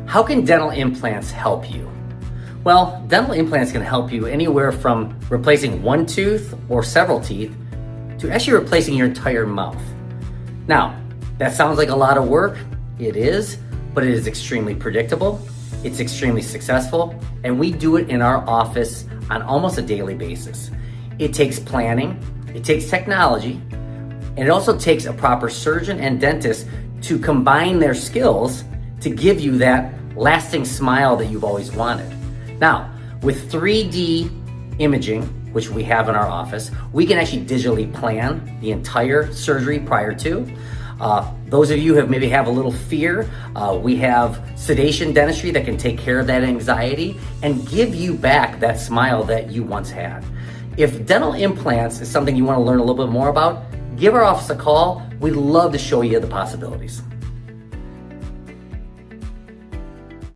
How can dental implants help you? Well, dental implants can help you anywhere from replacing one tooth or several teeth to actually replacing your entire mouth. Now, that sounds like a lot of work. It is, but it is extremely predictable. It's extremely successful, and we do it in our office on almost a daily basis. It takes planning, it takes technology, and it also takes a proper surgeon and dentist to combine their skills to give you that lasting smile that you've always wanted. Now, with 3D imaging, which we have in our office, we can actually digitally plan the entire surgery prior to. Those of you who maybe have a little fear, we have sedation dentistry that can take care of that anxiety and give you back that smile that you once had. If dental implants is something you want to learn a little bit more about, give our office a call. We'd love to show you the possibilities.